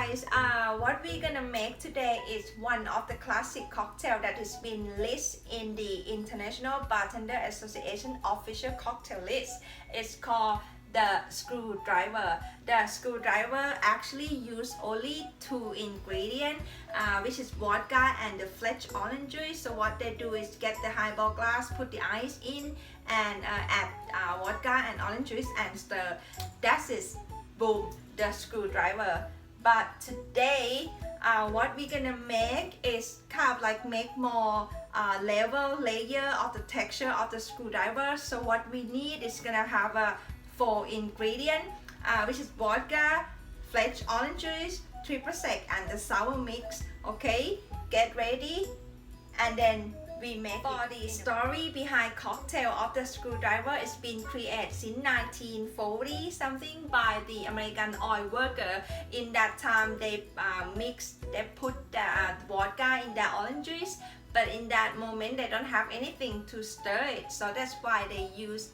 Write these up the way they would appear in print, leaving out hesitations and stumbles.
guys, what we're gonna make today is one of the classic cocktail that has been listed in the International Bartender Association official cocktail list. It's called the screwdriver. The screwdriver actually use only two ingredients, which is vodka and the fresh orange juice. So what they do is get the highball glass, put the ice in, and add vodka and orange juice and stir. That is, boom, the screwdriver. But today what we're gonna make is kind of like make more layer of the texture of the screwdriver. So what we need is gonna have a 4 ingredient, which is vodka, fresh orange juice, 3% and the sour mix. Okay, get ready, and then we make it. The story behind cocktail of the screwdriver is been created since 1940 something by the American oil worker. In that time they put the vodka in the orange juice, but in that moment they don't have anything to stir it, so that's why they use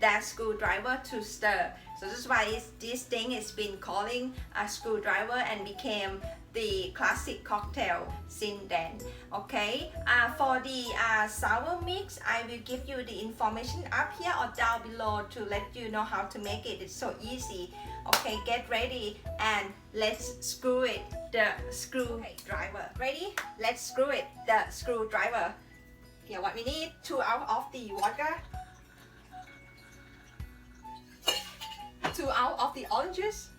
that screwdriver to stir. So that's why this thing has been calling a screwdriver and became the classic cocktail since then. Okay, for the sour mix, I will give you the information up here or down below to let you know how to make it. It's so easy. Okay, get ready and let's screw it, the screwdriver. Ready? Let's screw it, the screwdriver. Here what we need: 2 ounces of the vodka, 2 ounces of the orange juice,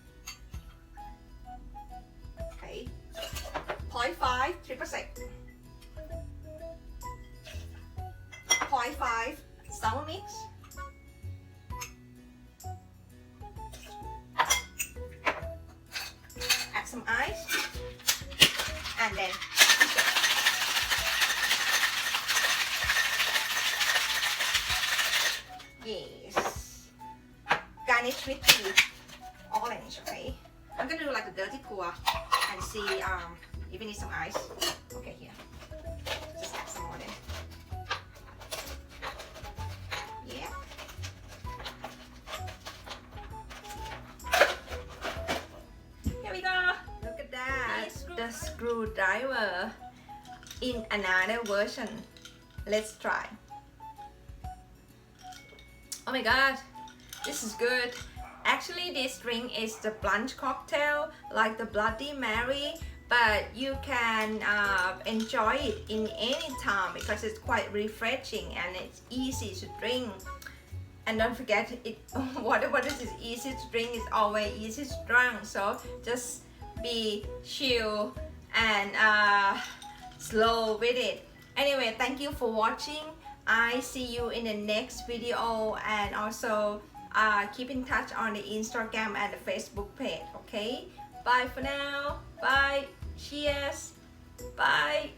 okay, 0.5, 3%, 0.5 sour mix, add some ice, and then yes, garnish with the orange. Okay, I'm gonna do like a dirty pour and see if we need some ice. Okay, here, just add some more then. Yeah. Here we go. Look at that. The screwdriver in another version. Let's try. Oh my god, this is good. Actually, this drink is the brunch cocktail, like the Bloody Mary, but you can enjoy it in any time because it's quite refreshing and it's easy to drink. And don't forget, whatever is easy to drink is always easy to drink. So just be chill and slow with it. Anyway, thank you for watching. I see you in the next video, and also keep in touch on the Instagram and the Facebook page. Okay, bye for now. Bye. Cheers. Bye.